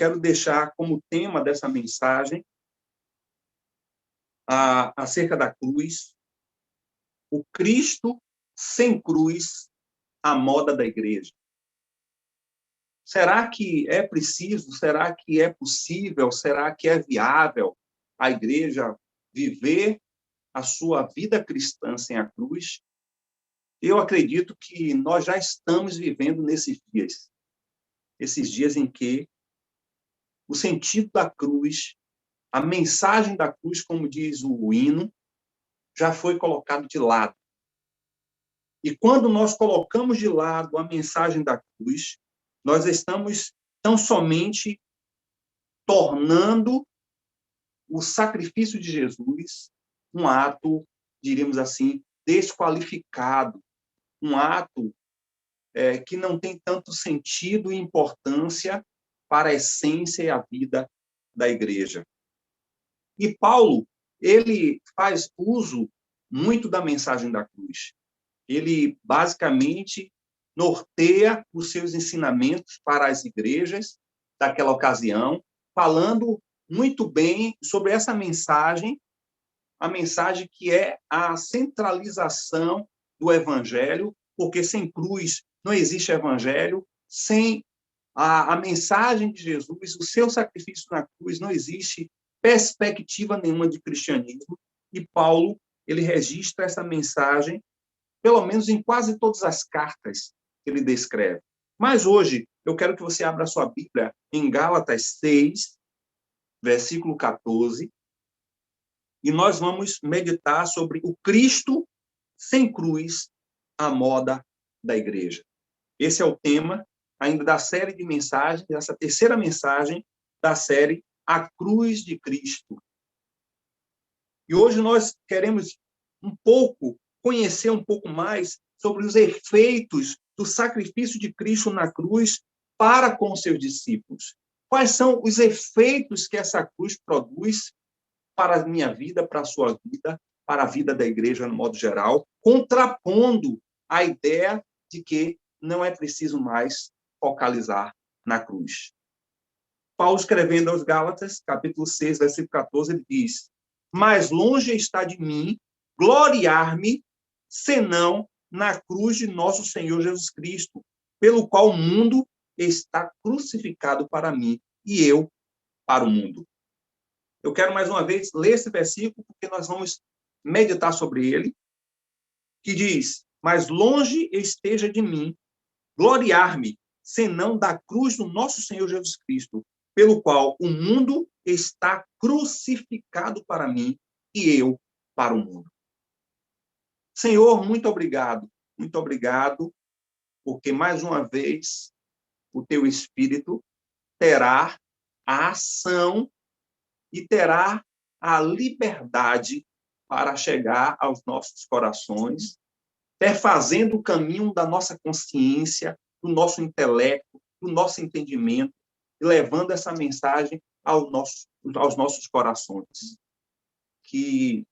quero deixar como tema dessa mensagem acerca da cruz, o Cristo sem cruz, a moda da igreja. Será que é preciso, será que é possível, será que é viável a igreja viver a sua vida cristã sem a cruz? Eu acredito que nós já estamos vivendo esses dias em que o sentido da cruz, a mensagem da cruz, como diz o hino, já foi colocado de lado. E quando nós colocamos de lado a mensagem da cruz, nós estamos tão somente tornando o sacrifício de Jesus um ato, diríamos assim, desqualificado, um ato que não tem tanto sentido e importância para a essência e a vida da igreja. E Paulo, ele faz uso muito da mensagem da cruz. Ele, basicamente, norteia os seus ensinamentos para as igrejas daquela ocasião, falando muito bem sobre essa mensagem, a mensagem que é a centralização do evangelho, porque sem cruz não existe evangelho, sem a mensagem de Jesus, o seu sacrifício na cruz, não existe perspectiva nenhuma de cristianismo. E Paulo, ele registra essa mensagem, pelo menos em quase todas as cartas que ele descreve. Mas hoje, eu quero que você abra a sua Bíblia em Gálatas 6, versículo 14, e nós vamos meditar sobre o Cristo sem cruz, a moda da igreja. Esse é o tema ainda da série de mensagens, dessa terceira mensagem da série A Cruz de Cristo. E hoje nós queremos conhecer um pouco mais sobre os efeitos do sacrifício de Cristo na cruz para com seus discípulos. Quais são os efeitos que essa cruz produz para a minha vida, para a sua vida, para a vida da igreja no modo geral, contrapondo a ideia de que não é preciso mais focalizar na cruz. Paulo, escrevendo aos Gálatas, capítulo 6, versículo 14, ele diz: mais longe está de mim gloriar-me, senão na cruz de nosso Senhor Jesus Cristo, pelo qual o mundo está crucificado para mim e eu para o mundo. Eu quero mais uma vez ler esse versículo, porque nós vamos meditar sobre ele, que diz: mais longe esteja de mim gloriar-me, senão da cruz do nosso Senhor Jesus Cristo, pelo qual o mundo está crucificado para mim e eu para o mundo. Senhor, muito obrigado, porque mais uma vez o teu Espírito terá a ação e terá a liberdade para chegar aos nossos corações, perfazendo o caminho da nossa consciência, do nosso intelecto, do nosso entendimento, e levando essa mensagem aos nossos corações. Que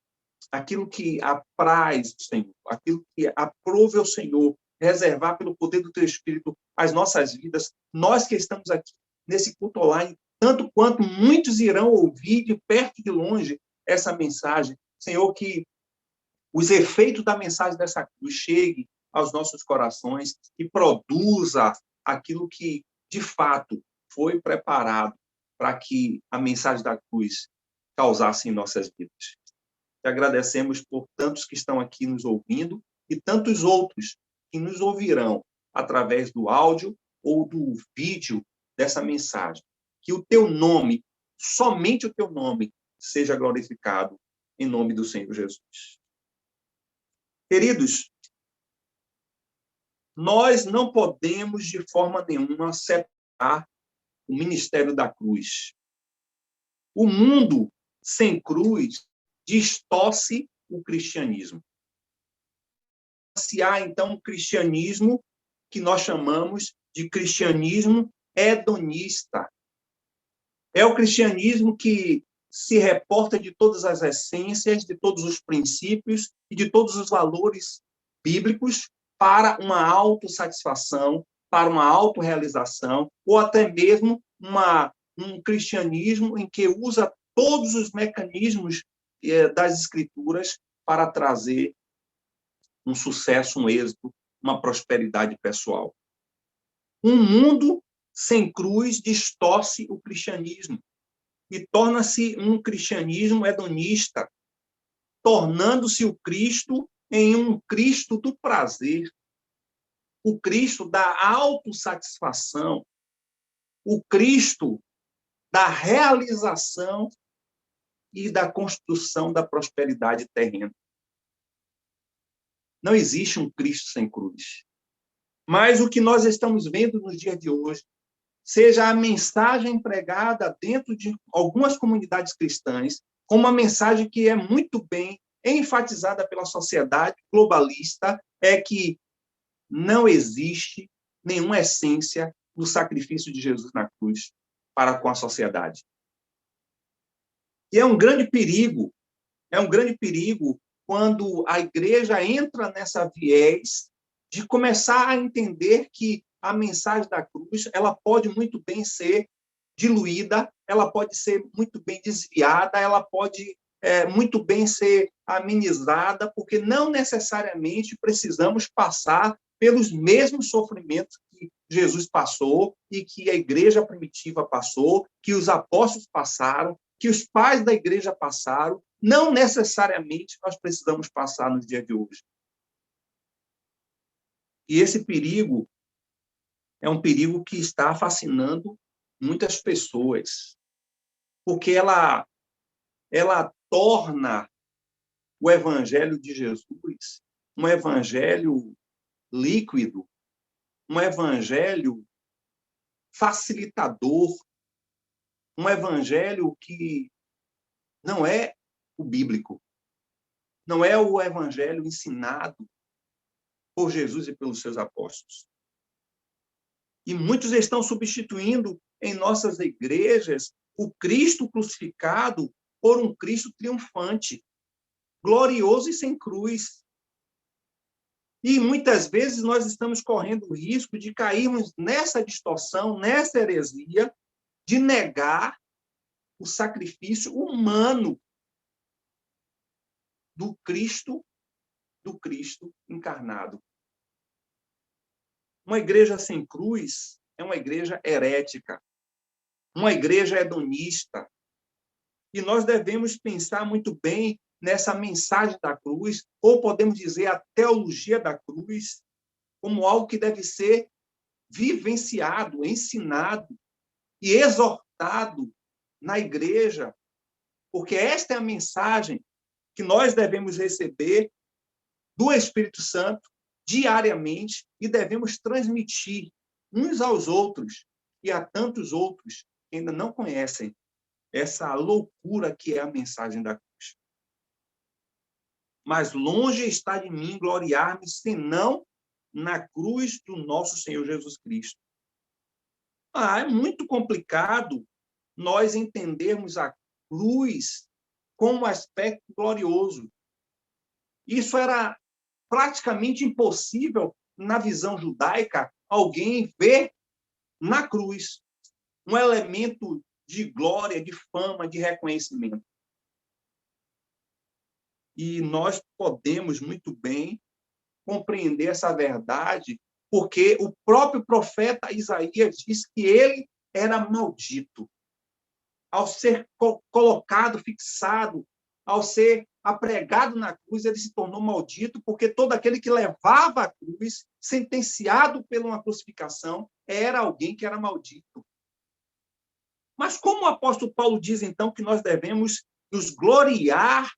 aquilo que apraz o Senhor, aquilo que aprove ao Senhor, reservar pelo poder do teu Espírito as nossas vidas, nós que estamos aqui nesse culto online, tanto quanto muitos irão ouvir de perto e de longe essa mensagem. Senhor, que os efeitos da mensagem dessa cruz cheguem aos nossos corações e produza aquilo que, de fato, foi preparado para que a mensagem da cruz causasse em nossas vidas. Te agradecemos por tantos que estão aqui nos ouvindo e tantos outros que nos ouvirão através do áudio ou do vídeo dessa mensagem. Que o teu nome, somente o teu nome, seja glorificado em nome do Senhor Jesus. Queridos, nós não podemos de forma nenhuma separar o ministério da cruz. O mundo sem cruz distorce o cristianismo. Se há, então, um cristianismo que nós chamamos de cristianismo hedonista. É o cristianismo que se reporta de todas as essências, de todos os princípios e de todos os valores bíblicos para uma autossatisfação, para uma autorrealização, ou até mesmo uma um cristianismo em que usa todos os mecanismos das Escrituras para trazer um sucesso, um êxito, uma prosperidade pessoal. Um mundo sem cruz distorce o cristianismo e torna-se um cristianismo hedonista, tornando-se o Cristo em um Cristo do prazer, o Cristo da autossatisfação, o Cristo da realização e da construção da prosperidade terrena. Não existe um Cristo sem cruz. Mas o que nós estamos vendo nos dias de hoje, seja a mensagem pregada dentro de algumas comunidades cristãs, como uma mensagem que é muito bem enfatizada pela sociedade globalista, é que não existe nenhuma essência do sacrifício de Jesus na cruz para com a sociedade. E é um grande perigo quando a igreja entra nessa viés de começar a entender que a mensagem da cruz, ela pode muito bem ser diluída, ela pode ser muito bem desviada, ela pode muito bem ser amenizada, porque não necessariamente precisamos passar pelos mesmos sofrimentos que Jesus passou e que a igreja primitiva passou, que os apóstolos passaram, que os pais da igreja passaram. Não necessariamente nós precisamos passar nos dias de hoje. E esse perigo é um perigo que está fascinando muitas pessoas, porque ela torna o evangelho de Jesus um evangelho líquido, um evangelho facilitador, um evangelho que não é o bíblico, não é o evangelho ensinado por Jesus e pelos seus apóstolos. E muitos estão substituindo em nossas igrejas o Cristo crucificado por um Cristo triunfante, glorioso e sem cruz. E muitas vezes nós estamos correndo o risco de cairmos nessa distorção, nessa heresia, de negar o sacrifício humano do Cristo encarnado. Uma igreja sem cruz é uma igreja herética, uma igreja hedonista. E nós devemos pensar muito bem nessa mensagem da cruz, ou podemos dizer a teologia da cruz, como algo que deve ser vivenciado, ensinado e exortado na igreja, porque esta é a mensagem que nós devemos receber do Espírito Santo diariamente e devemos transmitir uns aos outros e a tantos outros que ainda não conhecem essa loucura que é a mensagem da cruz. Mas longe está de mim gloriar-me, senão na cruz do nosso Senhor Jesus Cristo. É muito complicado nós entendermos a cruz como um aspecto glorioso. Isso era praticamente impossível, na visão judaica, alguém ver na cruz um elemento de glória, de fama, de reconhecimento. E nós podemos muito bem compreender essa verdade, porque o próprio profeta Isaías diz que ele era maldito. Ao ser colocado, fixado, ao ser apregado na cruz, ele se tornou maldito, porque todo aquele que levava a cruz, sentenciado por uma crucificação, era alguém que era maldito. Mas como o apóstolo Paulo diz, então, que nós devemos nos gloriar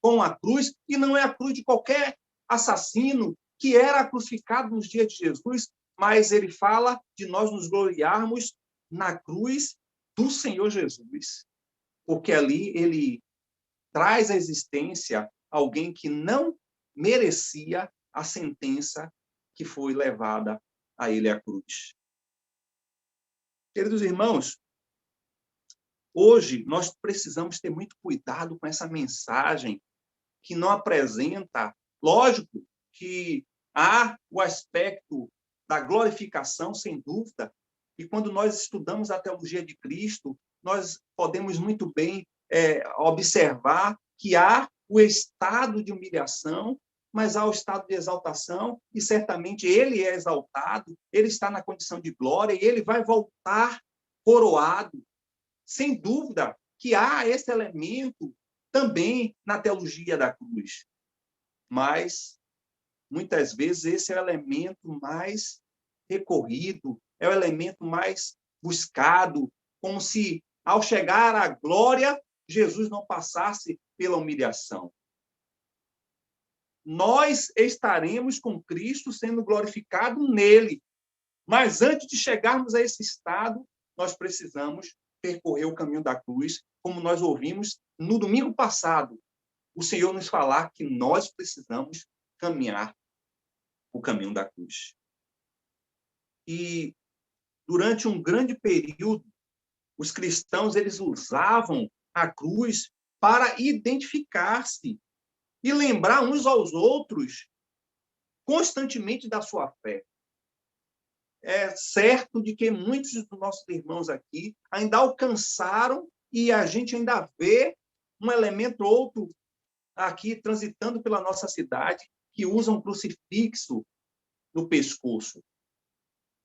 com a cruz, e não é a cruz de qualquer assassino que era crucificado nos dias de Jesus, mas ele fala de nós nos gloriarmos na cruz do Senhor Jesus, porque ali ele traz à existência alguém que não merecia a sentença que foi levada a ele à cruz. Queridos irmãos, hoje nós precisamos ter muito cuidado com essa mensagem que não apresenta, lógico que há o aspecto da glorificação, sem dúvida, E quando nós estudamos a teologia de Cristo, nós podemos muito bem observar que há o estado de humilhação, mas há o estado de exaltação, e certamente ele é exaltado, ele está na condição de glória, e ele vai voltar coroado. Sem dúvida que há esse elemento também na teologia da cruz. Mas, muitas vezes, esse é o elemento mais recorrido, é o elemento mais buscado, como se, ao chegar à glória, Jesus não passasse pela humilhação. Nós estaremos com Cristo sendo glorificado nele. Mas antes de chegarmos a esse estado, nós precisamos percorrer o caminho da cruz, como nós ouvimos no domingo passado, o Senhor nos falar que nós precisamos caminhar o caminho da cruz. E durante um grande período, os cristãos eles usavam a cruz para identificar-se e lembrar uns aos outros constantemente da sua fé. É certo de que muitos dos nossos irmãos aqui ainda alcançaram e a gente ainda vê um elemento ou outro aqui transitando pela nossa cidade que usam um crucifixo no pescoço.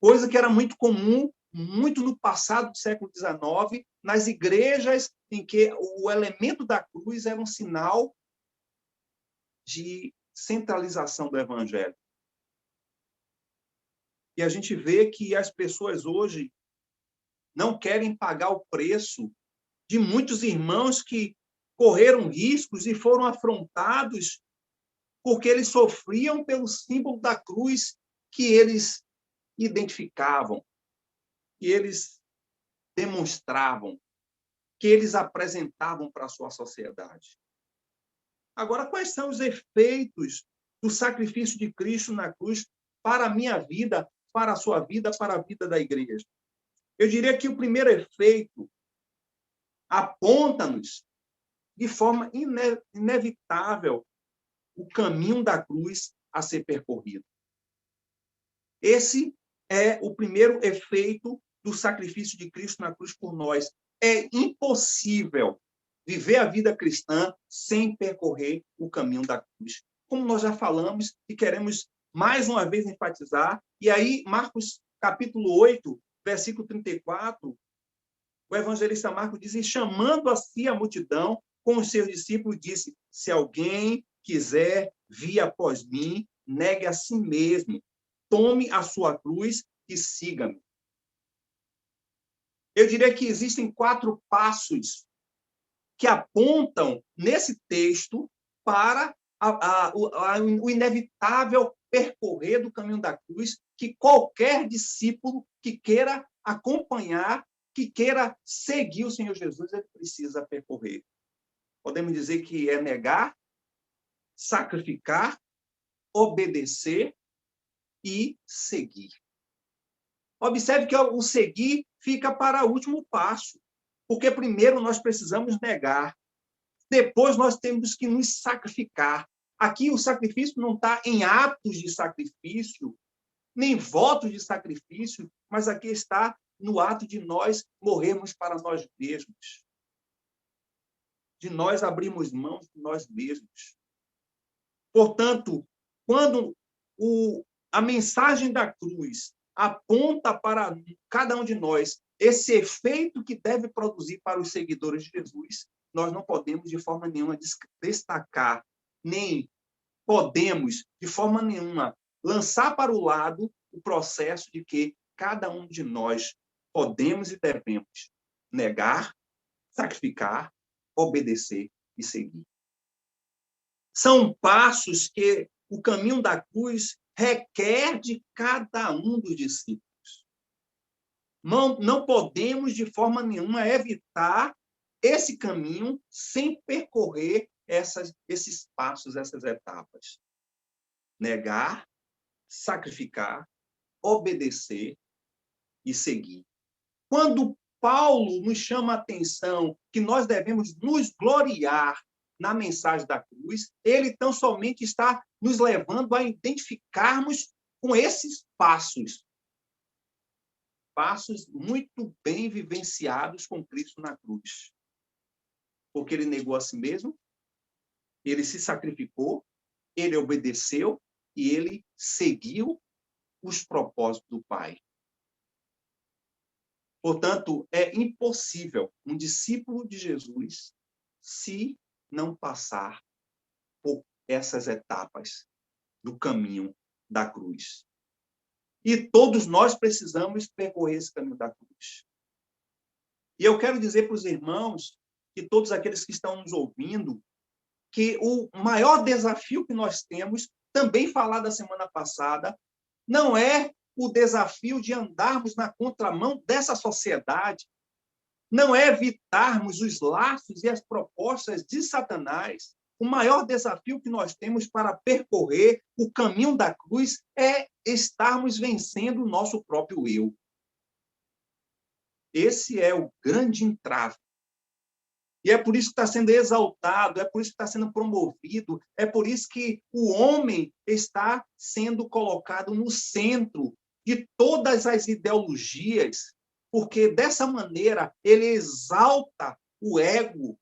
Coisa que era muito comum, muito no passado do século XIX, nas igrejas em que o elemento da cruz era um sinal de centralização do evangelho. E a gente vê que as pessoas hoje não querem pagar o preço de muitos irmãos que correram riscos e foram afrontados porque eles sofriam pelo símbolo da cruz que eles identificavam, que eles demonstravam, que eles apresentavam para a sua sociedade. Agora, quais são os efeitos do sacrifício de Cristo na cruz para a minha vida, para a sua vida, para a vida da igreja? Eu diria que o primeiro efeito aponta-nos de forma inevitável o caminho da cruz a ser percorrido. Esse é o primeiro efeito do sacrifício de Cristo na cruz por nós. É impossível viver a vida cristã sem percorrer o caminho da cruz. Como nós já falamos e queremos mais uma vez enfatizar, e aí Marcos capítulo 8, versículo 34, o evangelista Marcos diz, e chamando a si a multidão, com os seus discípulos, disse, se alguém quiser vir após mim, negue a si mesmo, tome a sua cruz e siga-me. Eu diria que existem 4 passos que apontam nesse texto para o inevitável percorrer do caminho da cruz que qualquer discípulo que queira acompanhar, que queira seguir o Senhor Jesus, ele precisa percorrer. Podemos dizer que é negar, sacrificar, obedecer e seguir. Observe que o seguir fica para o último passo, porque primeiro nós precisamos negar, depois nós temos que nos sacrificar. Aqui o sacrifício não está em atos de sacrifício, nem votos de sacrifício, mas aqui está no ato de nós morrermos para nós mesmos, de nós abrirmos mãos de nós mesmos. Portanto, quando a mensagem da cruz aponta para cada um de nós esse efeito que deve produzir para os seguidores de Jesus, nós não podemos, de forma nenhuma, destacar, nem podemos, de forma nenhuma, lançar para o lado o processo de que cada um de nós podemos e devemos negar, sacrificar, obedecer e seguir. São passos que o caminho da cruz requer de cada um dos discípulos. Não podemos, de forma nenhuma, evitar esse caminho sem percorrer esses passos, essas etapas. Negar, sacrificar, obedecer e seguir. Quando Paulo nos chama a atenção que nós devemos nos gloriar na mensagem da cruz, ele tão somente está nos levando a identificarmos com esses passos. passos muito bem vivenciados com Cristo na cruz. Porque ele negou a si mesmo, ele se sacrificou, ele obedeceu e ele seguiu os propósitos do Pai. Portanto, é impossível um discípulo de Jesus se não passar por essas etapas do caminho da cruz. E todos nós precisamos percorrer esse caminho da cruz. E eu quero dizer para os irmãos, e todos aqueles que estão nos ouvindo, que o maior desafio que nós temos, também falar da semana passada, não é o desafio de andarmos na contramão dessa sociedade, não é evitarmos os laços e as propostas de Satanás. O maior desafio que nós temos para percorrer o caminho da cruz é estarmos vencendo o nosso próprio eu. Esse é o grande entrave. E é por isso que está sendo exaltado, é por isso que está sendo promovido, é por isso que o homem está sendo colocado no centro de todas as ideologias, porque dessa maneira ele exalta o ego.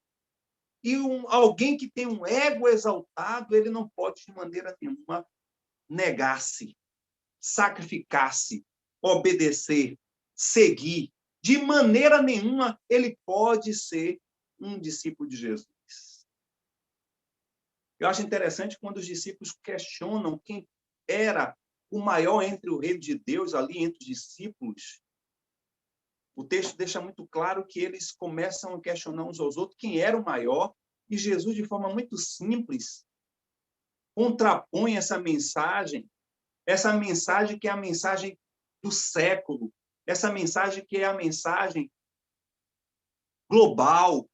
E alguém que tem um ego exaltado, ele não pode de maneira nenhuma negar-se, sacrificar-se, obedecer, seguir. De maneira nenhuma ele pode ser um discípulo de Jesus. Eu acho interessante quando os discípulos questionam quem era o maior entre o reino de Deus, ali entre os discípulos. O texto deixa muito claro que eles começam a questionar uns aos outros quem era o maior, e Jesus, de forma muito simples, contrapõe essa mensagem que é a mensagem do século, essa mensagem que é a mensagem global,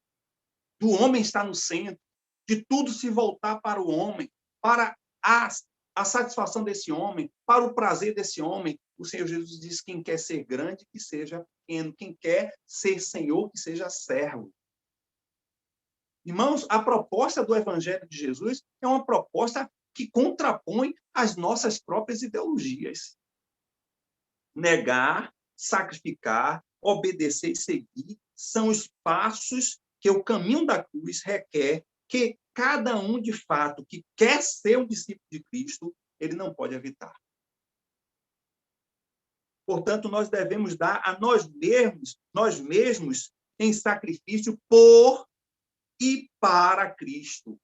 do homem estar no centro, de tudo se voltar para o homem, para a satisfação desse homem, para o prazer desse homem. O Senhor Jesus diz: quem quer ser grande, que seja pequeno. Quem quer ser senhor, que seja servo. Irmãos, a proposta do Evangelho de Jesus é uma proposta que contrapõe as nossas próprias ideologias. Negar, sacrificar, obedecer e seguir são os passos que o caminho da cruz requer que cada um, de fato, que quer ser um discípulo de Cristo, ele não pode evitar. Portanto, nós devemos dar a nós mesmos em sacrifício por e para Cristo.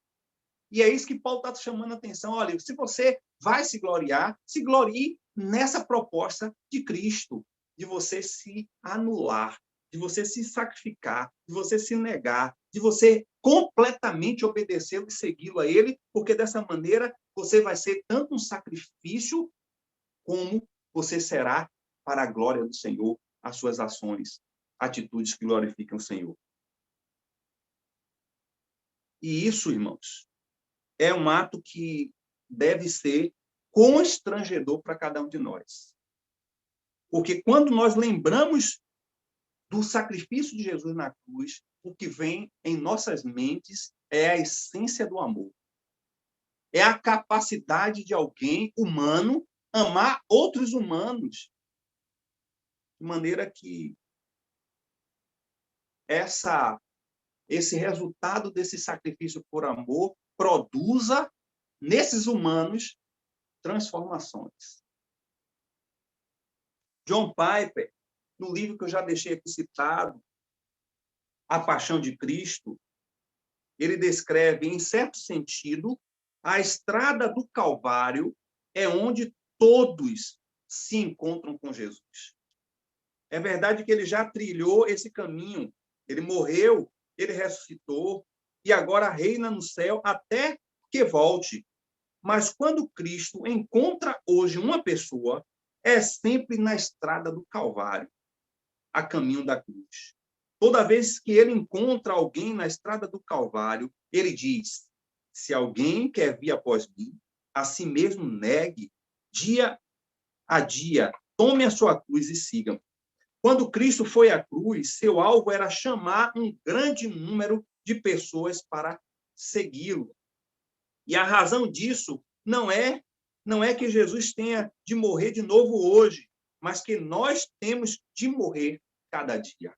E é isso que Paulo está chamando a atenção. Olha, se você vai se gloriar, se glorie nessa proposta de Cristo, de você se anular, de você se sacrificar, de você se negar, de você completamente obedecê-lo e segui-lo a ele, porque dessa maneira você vai ser tanto um sacrifício como você será para a glória do Senhor as suas ações, atitudes que glorificam o Senhor. E isso, irmãos, é um ato que deve ser constrangedor para cada um de nós. Porque quando nós lembramos do sacrifício de Jesus na cruz, o que vem em nossas mentes é a essência do amor. É a capacidade de alguém humano amar outros humanos. De maneira que esse resultado desse sacrifício por amor produza nesses humanos transformações. John Piper, no livro que eu já deixei aqui citado, A Paixão de Cristo, ele descreve, em certo sentido, a estrada do Calvário é onde todos se encontram com Jesus. É verdade que ele já trilhou esse caminho. Ele morreu, ele ressuscitou e agora reina no céu até que volte. Mas quando Cristo encontra hoje uma pessoa, é sempre na estrada do Calvário, a caminho da cruz. Toda vez que ele encontra alguém na estrada do Calvário, ele diz: se alguém quer vir após mim, a si mesmo negue, dia a dia, tome a sua cruz e siga-me. Quando Cristo foi à cruz, seu alvo era chamar um grande número de pessoas para segui-lo. E a razão disso não é que Jesus tenha de morrer de novo hoje, mas que nós temos de morrer cada dia.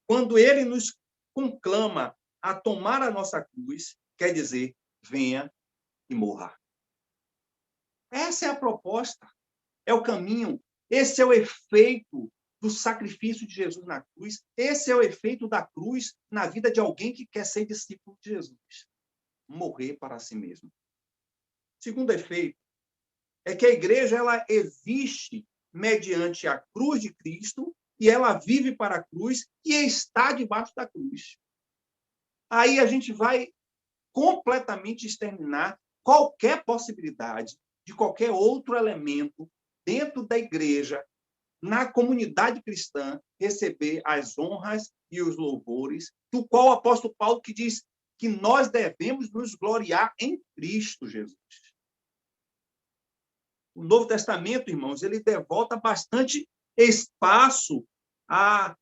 Quando ele nos conclama a tomar a nossa cruz, quer dizer, venha e morra. Essa é a proposta, é o caminho, esse é o efeito do sacrifício de Jesus na cruz, esse é o efeito da cruz na vida de alguém que quer ser discípulo de Jesus. Morrer para si mesmo. Segundo efeito é que a igreja ela existe mediante a cruz de Cristo e ela vive para a cruz e está debaixo da cruz. Aí a gente vai completamente exterminar qualquer possibilidade de qualquer outro elemento dentro da igreja, na comunidade cristã, receber as honras e os louvores, do qual o apóstolo Paulo que diz que nós devemos nos gloriar em Cristo Jesus. O Novo Testamento, irmãos, ele devota bastante espaço à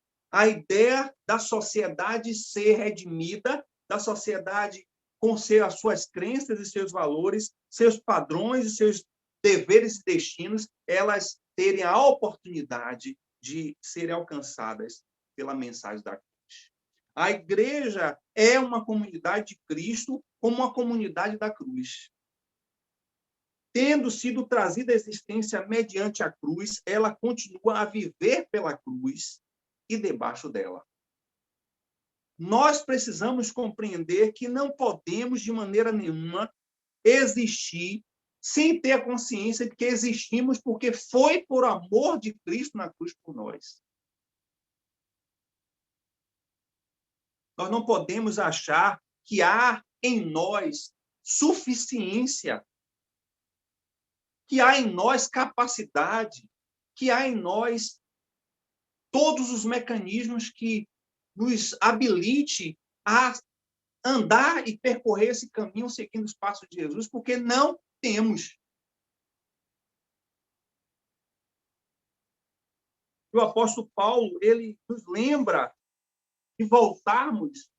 ideia da sociedade ser redimida, da sociedade com as suas crenças e seus valores, seus padrões e seus deveres e destinos, elas terem a oportunidade de serem alcançadas pela mensagem da cruz. A igreja é uma comunidade de Cristo como uma comunidade da cruz. Tendo sido trazida à existência mediante a cruz, ela continua a viver pela cruz e debaixo dela. Nós precisamos compreender que não podemos, de maneira nenhuma, existir sem ter a consciência de que existimos porque foi por amor de Cristo na cruz por nós. Nós não podemos achar que há em nós suficiência, que há em nós capacidade, que há em nós todos os mecanismos que nos habilite a andar e percorrer esse caminho seguindo os passos de Jesus, porque não temos. O apóstolo Paulo, ele nos lembra de voltarmos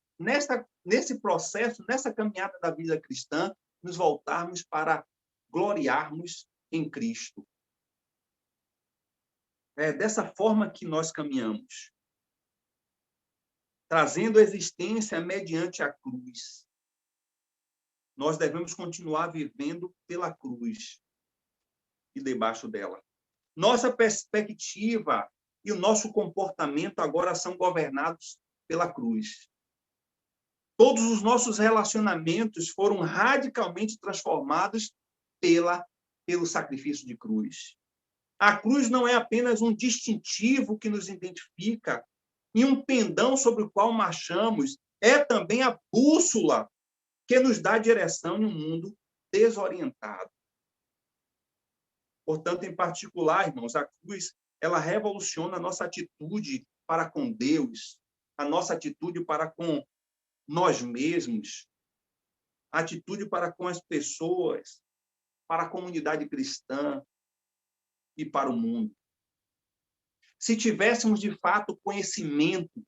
nesse processo, nessa caminhada da vida cristã, nos voltarmos para gloriarmos em Cristo. É dessa forma que nós caminhamos, trazendo a existência mediante a cruz. Nós devemos continuar vivendo pela cruz e debaixo dela. Nossa perspectiva e o nosso comportamento agora são governados pela cruz. Todos os nossos relacionamentos foram radicalmente transformados pelo sacrifício de cruz. A cruz não é apenas um distintivo que nos identifica e um pendão sobre o qual marchamos, é também a bússola que nos dá direção em um mundo desorientado. Portanto, em particular, irmãos, a cruz, ela revoluciona a nossa atitude para com Deus, a nossa atitude para com nós mesmos, a atitude para com as pessoas, para a comunidade cristã e para o mundo. Se tivéssemos, de fato, conhecimento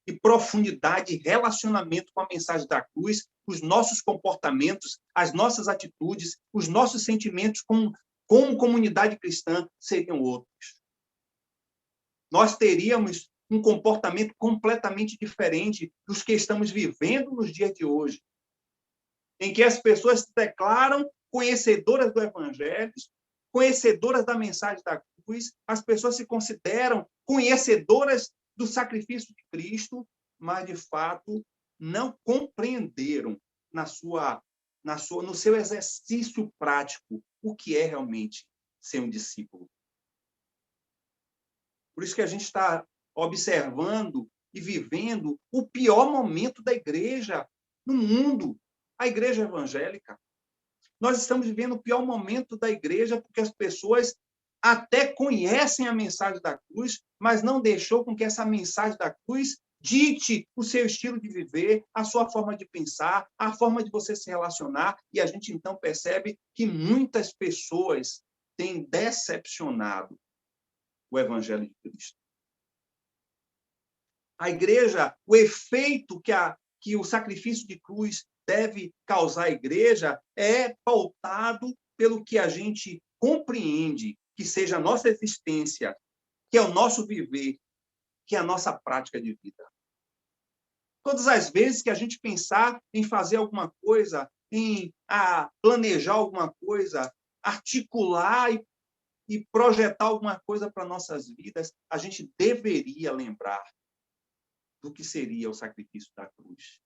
e profundidade e relacionamento com a mensagem da cruz, os nossos comportamentos, as nossas atitudes, os nossos sentimentos como comunidade cristã seriam outros. Nós teríamos um comportamento completamente diferente dos que estamos vivendo nos dias de hoje, em que as pessoas se declaram conhecedoras do Evangelho, conhecedoras da mensagem da cruz, as pessoas se consideram conhecedoras do sacrifício de Cristo, mas, de fato, não compreenderam no seu exercício prático o que é realmente ser um discípulo. Por isso que a gente está observando e vivendo o pior momento da igreja no mundo, a igreja evangélica. Nós estamos vivendo o pior momento da igreja porque as pessoas até conhecem a mensagem da cruz, mas não deixou com que essa mensagem da cruz dite o seu estilo de viver, a sua forma de pensar, a forma de você se relacionar, e a gente então percebe que muitas pessoas têm decepcionado o Evangelho de Cristo. A igreja, o efeito que o sacrifício de cruz deve causar à igreja é pautado pelo que a gente compreende que seja a nossa existência que é o nosso viver, que é a nossa prática de vida. Todas as vezes que a gente pensar em fazer alguma coisa, em planejar alguma coisa, articular e projetar alguma coisa para nossas vidas, a gente deveria lembrar do que seria o sacrifício da cruz.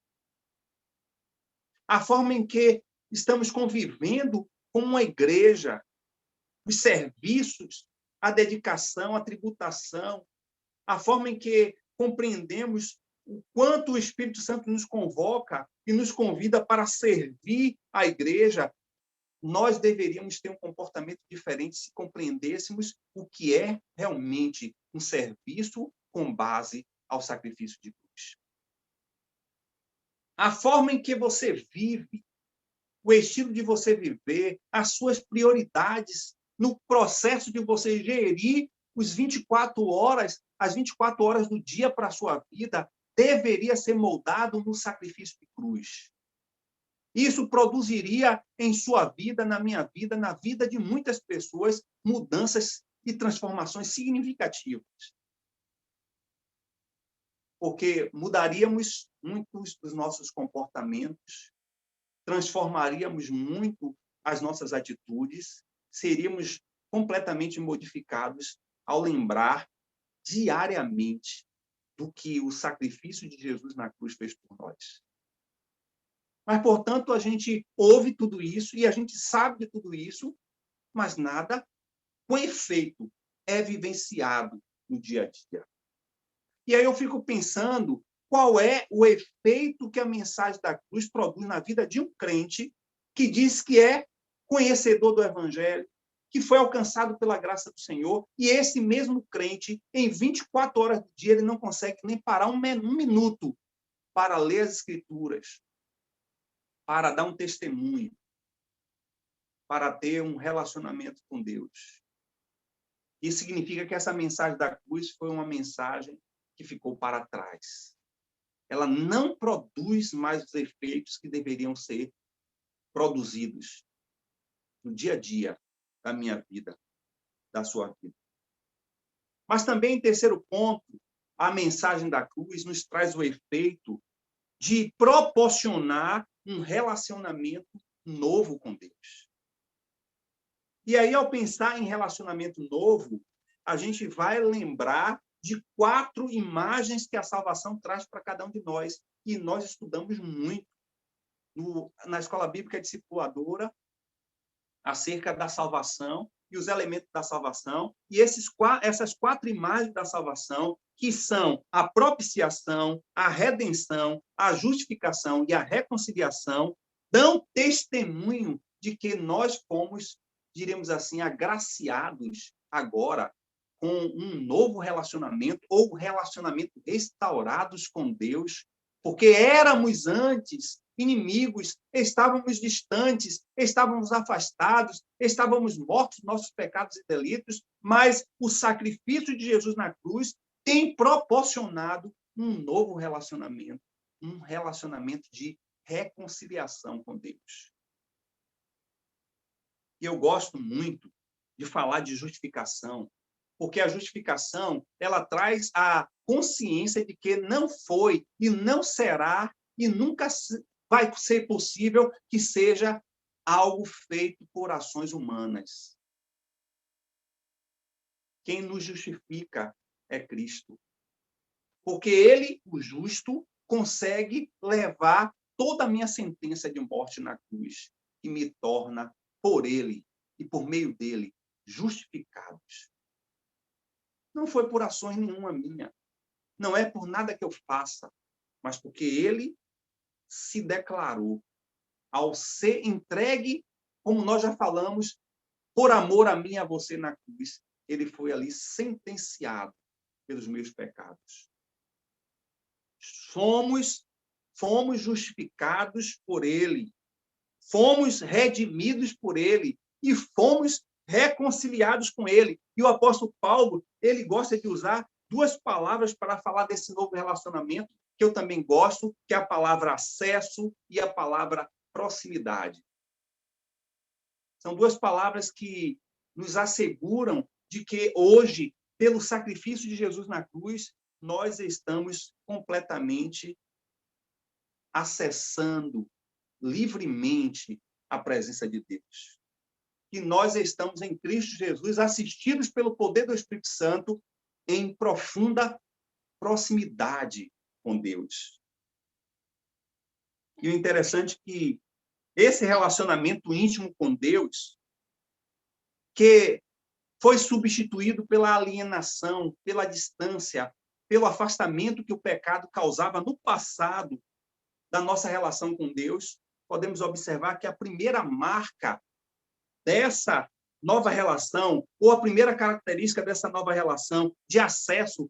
A forma em que estamos convivendo como uma igreja, os serviços, a dedicação, a tributação, a forma em que compreendemos o quanto o Espírito Santo nos convoca e nos convida para servir a igreja, nós deveríamos ter um comportamento diferente se compreendêssemos o que é realmente um serviço com base ao sacrifício de cruz. A forma em que você vive, o estilo de você viver, as suas prioridades no processo de você gerir as 24 horas do dia para a sua vida, deveria ser moldado no sacrifício de cruz. Isso produziria em sua vida, na minha vida, na vida de muitas pessoas, mudanças e transformações significativas. Porque mudaríamos muitos dos nossos comportamentos, transformaríamos muito as nossas atitudes, seríamos completamente modificados ao lembrar diariamente do que o sacrifício de Jesus na cruz fez por nós. Mas, portanto, a gente ouve tudo isso e a gente sabe de tudo isso, mas nada com efeito é vivenciado no dia a dia. E aí eu fico pensando qual é o efeito que a mensagem da cruz produz na vida de um crente que diz que é conhecedor do Evangelho, que foi alcançado pela graça do Senhor, e esse mesmo crente, em 24 horas do dia, ele não consegue nem parar um minuto para ler as Escrituras, para dar um testemunho, para ter um relacionamento com Deus. Isso significa que essa mensagem da cruz foi uma mensagem que ficou para trás. Ela não produz mais os efeitos que deveriam ser produzidos no dia a dia da minha vida, da sua vida. Mas também, em terceiro ponto, a mensagem da cruz nos traz o efeito de proporcionar um relacionamento novo com Deus. E aí, ao pensar em relacionamento novo, a gente vai lembrar de 4 imagens que a salvação traz para cada um de nós. E nós estudamos muito na Escola Bíblica Discipuladora acerca da salvação e os elementos da salvação. E essas 4 imagens da salvação, que são a propiciação, a redenção, a justificação e a reconciliação, dão testemunho de que nós fomos, diremos assim, agraciados agora com um novo relacionamento ou relacionamento restaurados com Deus, porque éramos antes inimigos, estávamos distantes, estávamos afastados, estávamos mortos nos nossos pecados e delitos, mas o sacrifício de Jesus na cruz tem proporcionado um novo relacionamento, um relacionamento de reconciliação com Deus. E eu gosto muito de falar de justificação, porque a justificação, ela traz a consciência de que não foi e não será e nunca vai ser possível que seja algo feito por ações humanas. Quem nos justifica é Cristo. Porque ele, o justo, consegue levar toda a minha sentença de morte na cruz e me torna, por ele e por meio dele, justificados. Não foi por ações nenhuma minha. Não é por nada que eu faça, mas porque ele se declarou ao ser entregue, como nós já falamos, por amor a mim e a você na cruz. Ele foi ali sentenciado pelos meus pecados. Fomos justificados por ele. Fomos redimidos por ele. E fomos reconciliados com ele. E o apóstolo Paulo, ele gosta de usar 2 palavras para falar desse novo relacionamento, que eu também gosto, que é a palavra acesso e a palavra proximidade. São 2 palavras que nos asseguram de que hoje pelo sacrifício de Jesus na cruz, nós estamos completamente acessando livremente a presença de Deus. Que nós estamos em Cristo Jesus, assistidos pelo poder do Espírito Santo, em profunda proximidade com Deus. E o interessante é que esse relacionamento íntimo com Deus, que foi substituído pela alienação, pela distância, pelo afastamento que o pecado causava no passado da nossa relação com Deus, podemos observar que a primeira marca dessa nova relação, ou a primeira característica dessa nova relação de acesso,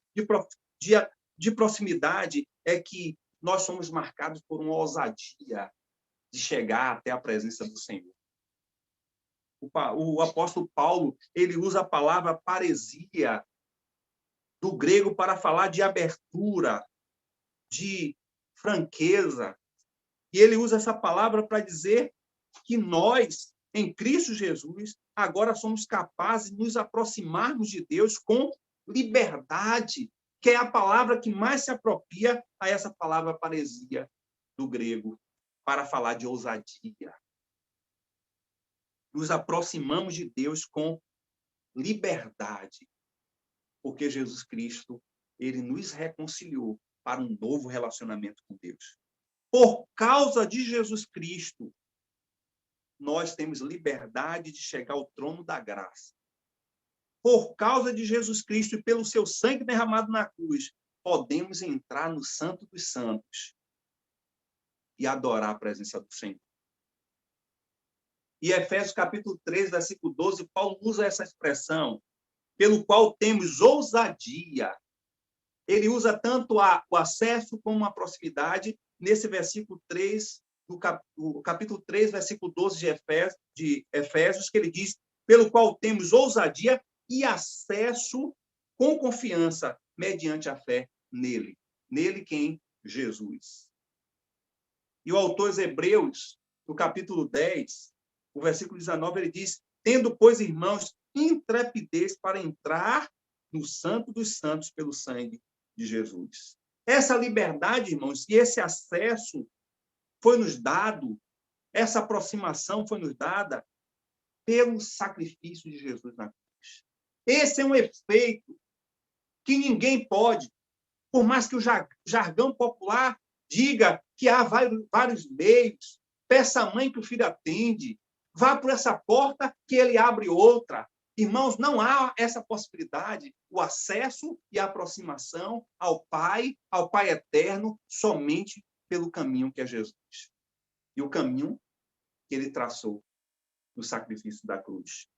de proximidade, é que nós somos marcados por uma ousadia de chegar até a presença do Senhor. O apóstolo Paulo, ele usa a palavra paresia, do grego, para falar de abertura, de franqueza. E ele usa essa palavra para dizer que nós, em Cristo Jesus, agora somos capazes de nos aproximarmos de Deus com liberdade, que é a palavra que mais se apropria a essa palavra paresia do grego, para falar de ousadia. Nos aproximamos de Deus com liberdade, porque Jesus Cristo, ele nos reconciliou para um novo relacionamento com Deus. Por causa de Jesus Cristo, nós temos liberdade de chegar ao trono da graça. Por causa de Jesus Cristo e pelo seu sangue derramado na cruz, podemos entrar no Santo dos Santos e adorar a presença do Senhor. E Efésios capítulo 3, versículo 12, Paulo usa essa expressão, pelo qual temos ousadia. Ele usa tanto o acesso como a proximidade, nesse versículo 3, do capítulo 3, versículo 12 de Efésios, que ele diz, pelo qual temos ousadia e acesso com confiança, mediante a fé nele. Nele quem? Jesus. E o autor aos Hebreus, no capítulo 10, o versículo 19, ele diz, tendo, pois, irmãos, intrepidez para entrar no Santo dos Santos pelo sangue de Jesus. Essa liberdade, irmãos, e esse acesso foi nos dado, essa aproximação foi nos dada pelo sacrifício de Jesus na cruz. Esse é um efeito que ninguém pode, por mais que o jargão popular diga que há vários meios, peça à mãe que o filho atende, vá por essa porta que ele abre outra. Irmãos, não há essa possibilidade, o acesso e a aproximação ao Pai eterno, somente pelo caminho que é Jesus. E o caminho que ele traçou no sacrifício da cruz.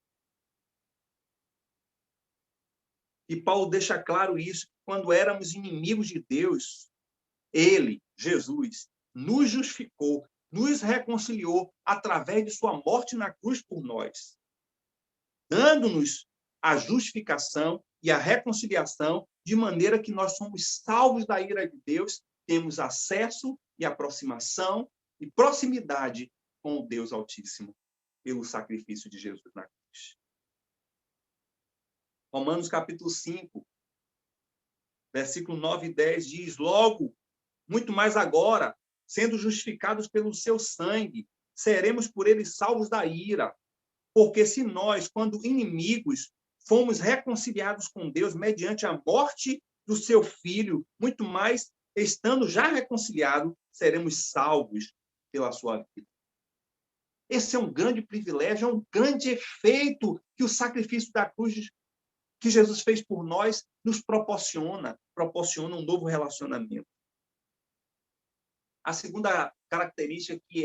E Paulo deixa claro isso, quando éramos inimigos de Deus, ele, Jesus, nos justificou, nos reconciliou através de sua morte na cruz por nós, dando-nos a justificação e a reconciliação, de maneira que nós somos salvos da ira de Deus, temos acesso e aproximação e proximidade com o Deus Altíssimo, pelo sacrifício de Jesus na cruz. Romanos capítulo 5, versículo 9 e 10 diz, logo, muito mais agora, sendo justificados pelo seu sangue, seremos por ele salvos da ira. Porque se nós, quando inimigos, fomos reconciliados com Deus mediante a morte do seu Filho, muito mais, estando já reconciliados, seremos salvos pela sua vida. Esse é um grande privilégio, é um grande efeito que o sacrifício da cruz que Jesus fez por nós nos proporciona um novo relacionamento. A segunda característica que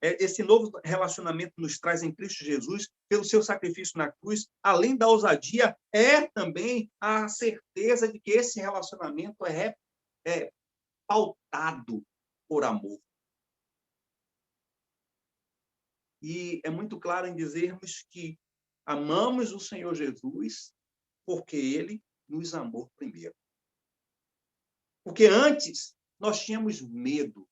esse novo relacionamento nos traz em Cristo Jesus, pelo seu sacrifício na cruz, além da ousadia, é também a certeza de que esse relacionamento é pautado por amor. E é muito claro em dizermos que amamos o Senhor Jesus porque ele nos amou primeiro. Porque antes nós tínhamos medo.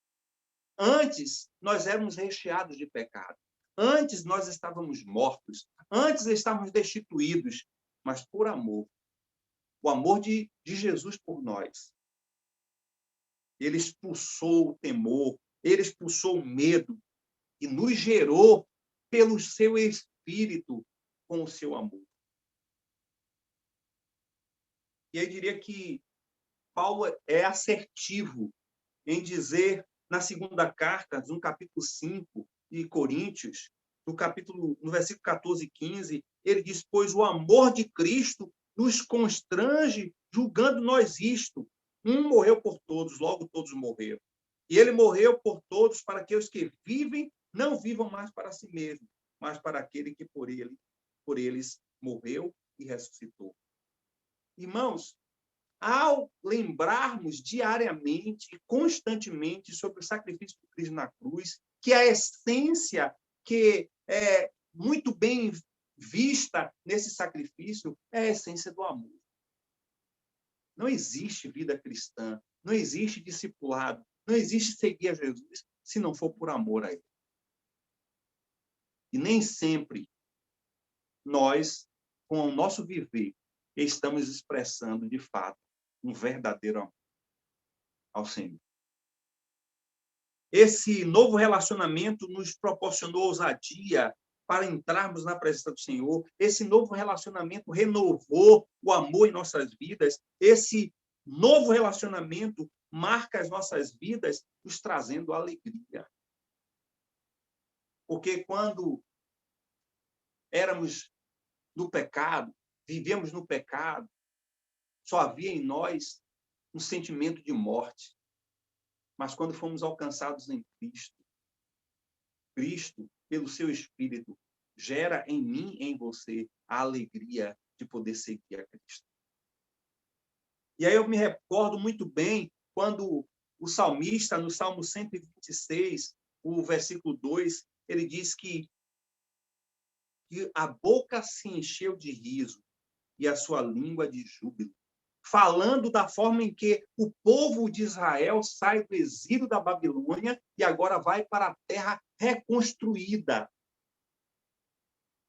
Antes, nós éramos recheados de pecado. Antes, nós estávamos mortos. Antes, estávamos destituídos. Mas, por amor, o amor de Jesus por nós. Ele expulsou o temor, ele expulsou o medo e nos gerou pelo seu Espírito com o seu amor. E eu diria que Paulo é assertivo em dizer, na segunda carta, no capítulo 5 de Coríntios, no versículo 14 e 15, ele diz: pois o amor de Cristo nos constrange, julgando nós isto. Um morreu por todos, logo todos morreram. E ele morreu por todos, para que os que vivem não vivam mais para si mesmos, mas para aquele que por eles morreu e ressuscitou. Irmãos, ao lembrarmos diariamente e constantemente sobre o sacrifício de Cristo na cruz, que é a essência que é muito bem vista nesse sacrifício é a essência do amor. Não existe vida cristã, não existe discipulado, não existe seguir a Jesus se não for por amor a Ele. E nem sempre nós, com o nosso viver, estamos expressando, de fato, um verdadeiro amor ao Senhor. Esse novo relacionamento nos proporcionou ousadia para entrarmos na presença do Senhor. Esse novo relacionamento renovou o amor em nossas vidas. Esse novo relacionamento marca as nossas vidas, nos trazendo alegria. Porque quando éramos no pecado, vivíamos no pecado, só havia em nós um sentimento de morte. Mas quando fomos alcançados em Cristo, Cristo, pelo seu Espírito, gera em mim e em você a alegria de poder seguir a Cristo. E aí eu me recordo muito bem quando o salmista, no Salmo 126, o versículo 2, ele diz que a boca se encheu de riso e a sua língua de júbilo, falando da forma em que o povo de Israel sai do exílio da Babilônia e agora vai para a terra reconstruída.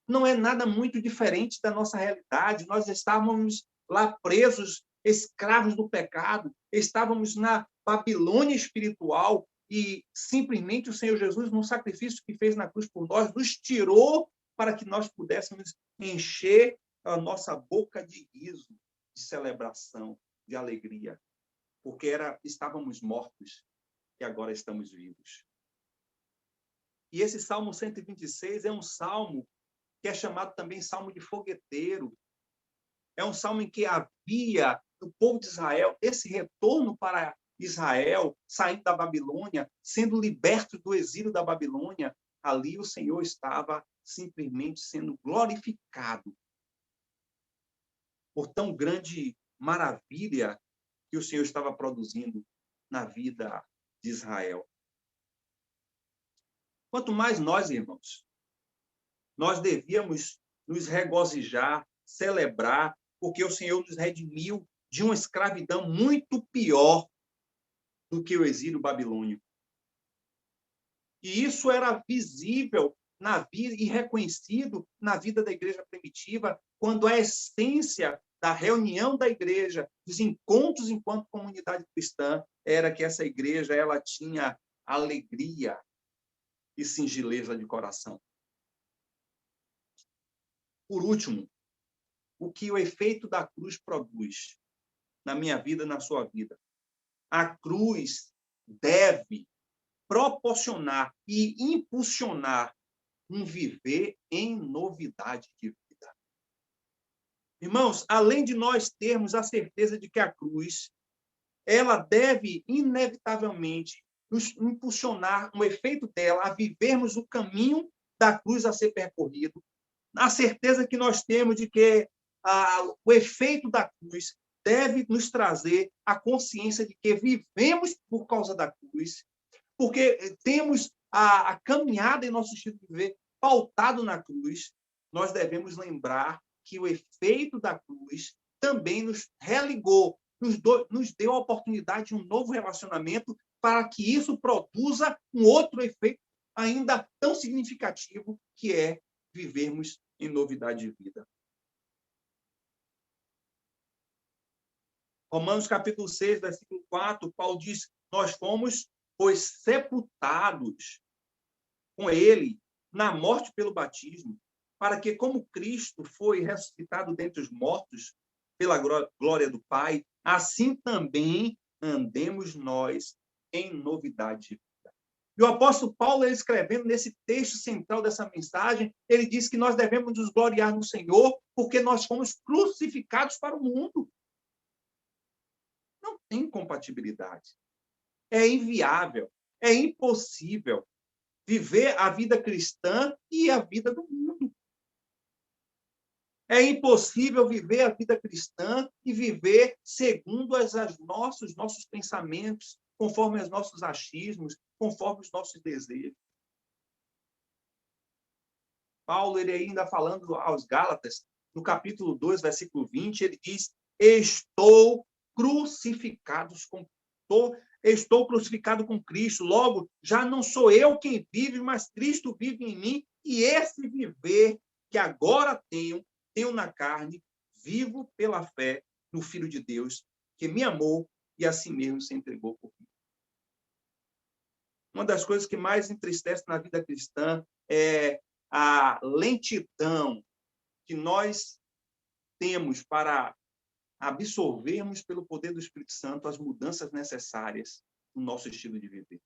Não é nada muito diferente da nossa realidade. Nós estávamos lá presos, escravos do pecado, estávamos na Babilônia espiritual e simplesmente o Senhor Jesus, no sacrifício que fez na cruz por nós, nos tirou para que nós pudéssemos encher a nossa boca de riso, de celebração, de alegria, porque estávamos mortos e agora estamos vivos. E esse Salmo 126 é um salmo que é chamado também Salmo de Fogueteiro. É um salmo em que havia no povo de Israel esse retorno para Israel, saindo da Babilônia, sendo liberto do exílio da Babilônia. Ali o Senhor estava simplesmente sendo glorificado por tão grande maravilha que o Senhor estava produzindo na vida de Israel. Quanto mais nós, irmãos, nós devíamos nos regozijar, celebrar, porque o Senhor nos redimiu de uma escravidão muito pior do que o exílio babilônico. E isso era visível na vida e reconhecido na vida da igreja primitiva, quando a essência da reunião da igreja, dos encontros enquanto comunidade cristã, era que essa igreja ela tinha alegria e singeleza de coração. Por último, o que o efeito da cruz produz na minha vida e na sua vida. A cruz deve proporcionar e impulsionar um viver em novidade de vida. Irmãos, além de nós termos a certeza de que a cruz, ela deve inevitavelmente nos impulsionar, um efeito dela, a vivermos o caminho da cruz a ser percorrido, a certeza que nós temos de que o efeito da cruz deve nos trazer a consciência de que vivemos por causa da cruz, porque temos a caminhada em nosso estilo de viver pautado na cruz. Nós devemos lembrar que o efeito da cruz também nos religou, nos deu a oportunidade de um novo relacionamento para que isso produza um outro efeito ainda tão significativo, que é vivermos em novidade de vida. Romanos capítulo 6, versículo 4, Paulo diz: nós fomos, pois, sepultados com ele na morte pelo batismo, para que, como Cristo foi ressuscitado dentre os mortos pela glória do Pai, assim também andemos nós em novidade de vida. E o apóstolo Paulo, ele escrevendo nesse texto central dessa mensagem, ele diz que nós devemos nos gloriar no Senhor, porque nós fomos crucificados para o mundo. Não tem compatibilidade. É inviável, é impossível viver a vida cristã e a vida do mundo. É impossível viver a vida cristã e viver segundo nossos pensamentos, conforme os nossos achismos, conforme os nossos desejos. Paulo, ele ainda falando aos Gálatas, no capítulo 2, versículo 20, ele diz: estou crucificado com Cristo. Logo, já não sou eu quem vive, mas Cristo vive em mim. E esse viver que agora tenho na carne, vivo pela fé no Filho de Deus, que me amou e a si mesmo se entregou por mim. Uma das coisas que mais entristece na vida cristã é a lentidão que nós temos para absorvermos pelo poder do Espírito Santo as mudanças necessárias no nosso estilo de viver.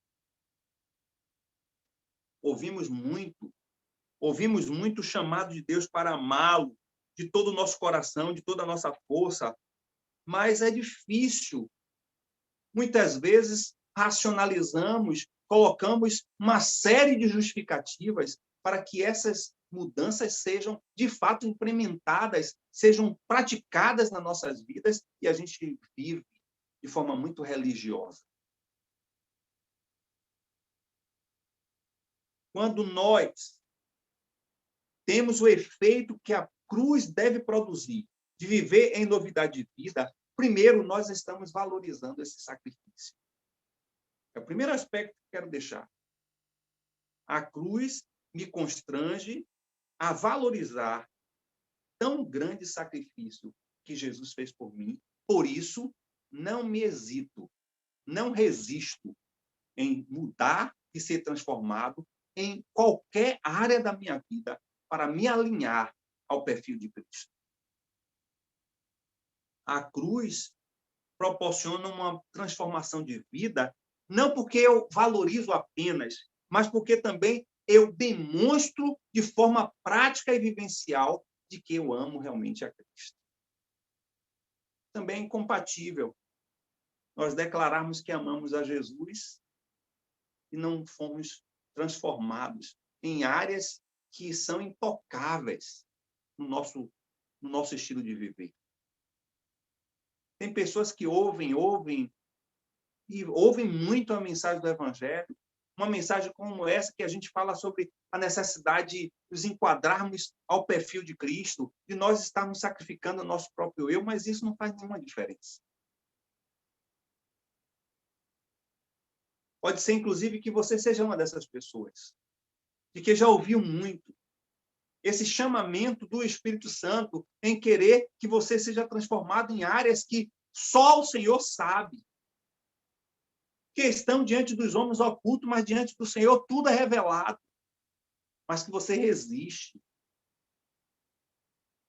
Ouvimos muito o chamado de Deus para amá-lo de todo o nosso coração, de toda a nossa força, mas é difícil. Muitas vezes racionalizamos, colocamos uma série de justificativas para que essas mudanças sejam, de fato, implementadas, sejam praticadas nas nossas vidas, e a gente vive de forma muito religiosa. Quando nós temos o efeito que a cruz deve produzir, de viver em novidade de vida, primeiro, nós estamos valorizando esse sacrifício. É o primeiro aspecto que quero deixar. A cruz me constrange a valorizar tão grande sacrifício que Jesus fez por mim. Por isso, não me hesito, não resisto em mudar e ser transformado em qualquer área da minha vida para me alinhar ao perfil de Cristo. A cruz proporciona uma transformação de vida, não porque eu valorizo apenas, mas porque também eu demonstro de forma prática e vivencial de que eu amo realmente a Cristo. Também é incompatível nós declararmos que amamos a Jesus e não fomos transformados em áreas que são intocáveis no nosso estilo de viver. Tem pessoas que ouvem muito a mensagem do Evangelho, uma mensagem como essa que a gente fala sobre a necessidade de nos enquadrarmos ao perfil de Cristo, de nós estarmos sacrificando o nosso próprio eu, mas isso não faz nenhuma diferença. Pode ser, inclusive, que você seja uma dessas pessoas, de que já ouviu muito esse chamamento do Espírito Santo em querer que você seja transformado em áreas que só o Senhor sabe, que estão diante dos homens ocultos, mas diante do Senhor tudo é revelado, mas que você resiste.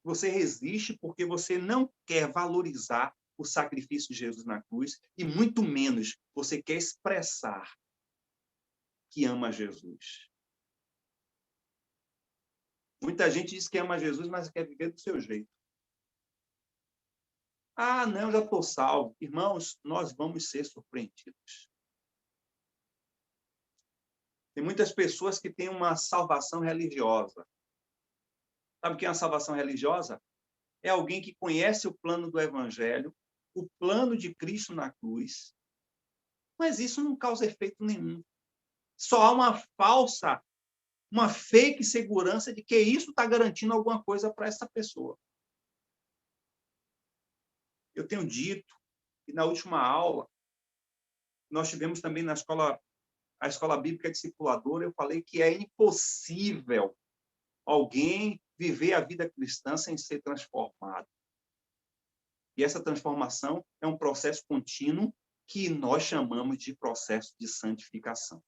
Você resiste porque você não quer valorizar o sacrifício de Jesus na cruz e, muito menos, você quer expressar que ama Jesus. Muita gente diz que ama Jesus, mas quer viver do seu jeito. Ah, não, já estou salvo. Irmãos, nós vamos ser surpreendidos. Tem muitas pessoas que têm uma salvação religiosa. Sabe o que é uma salvação religiosa? É alguém que conhece o plano do Evangelho, o plano de Cristo na cruz, mas isso não causa efeito nenhum. Só há uma fake segurança de que isso está garantindo alguma coisa para essa pessoa. Eu tenho dito, e na última aula, nós tivemos também a escola bíblica discipuladora, eu falei que é impossível alguém viver a vida cristã sem ser transformado. E essa transformação é um processo contínuo que nós chamamos de processo de santificação.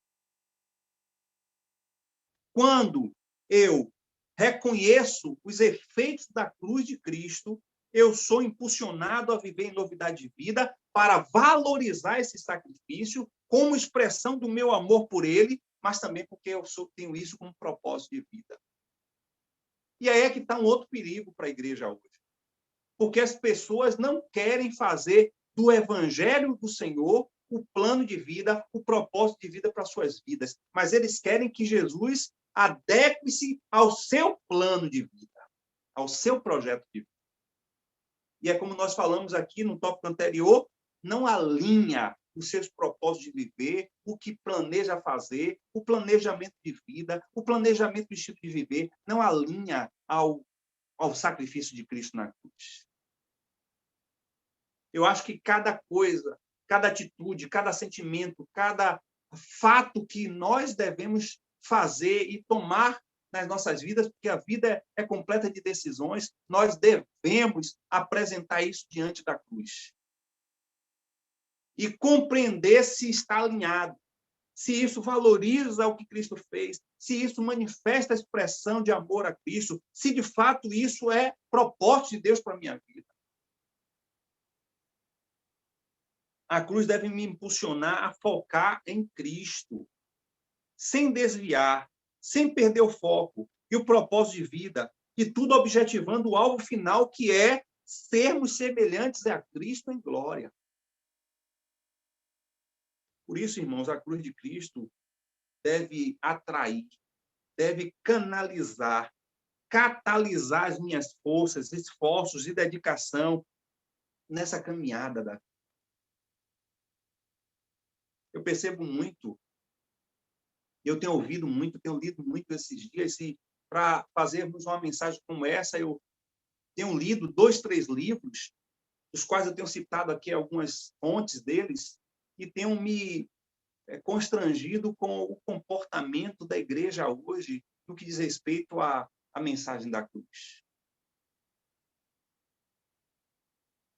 Quando eu reconheço os efeitos da cruz de Cristo, eu sou impulsionado a viver em novidade de vida para valorizar esse sacrifício como expressão do meu amor por ele, mas também porque tenho isso como propósito de vida. E aí é que está um outro perigo para a igreja hoje. Porque as pessoas não querem fazer do evangelho do Senhor o plano de vida, o propósito de vida para suas vidas. Mas eles querem que Jesus adeque-se ao seu plano de vida, ao seu projeto de vida. E é como nós falamos aqui no tópico anterior, não alinha os seus propósitos de viver, o que planeja fazer, o planejamento de vida, o planejamento do estilo de viver, não alinha ao sacrifício de Cristo na cruz. Eu acho que cada coisa, cada atitude, cada sentimento, cada fato que nós devemos fazer e tomar nas nossas vidas, porque a vida é completa de decisões, nós devemos apresentar isso diante da cruz. E compreender se está alinhado, se isso valoriza o que Cristo fez, se isso manifesta a expressão de amor a Cristo, se de fato isso é propósito de Deus para a minha vida. A cruz deve me impulsionar a focar em Cristo, sem desviar, sem perder o foco e o propósito de vida, e tudo objetivando o alvo final, que é sermos semelhantes a Cristo em glória. Por isso, irmãos, a cruz de Cristo deve atrair, deve canalizar, catalisar as minhas forças, esforços e dedicação nessa caminhada da vida. Eu percebo muito, eu tenho ouvido muito, tenho lido muito esses dias, e para fazermos uma mensagem como essa, eu tenho lido 2, 3 livros, dos quais eu tenho citado aqui algumas fontes deles, e tenho me constrangido com o comportamento da igreja hoje no que diz respeito à mensagem da cruz.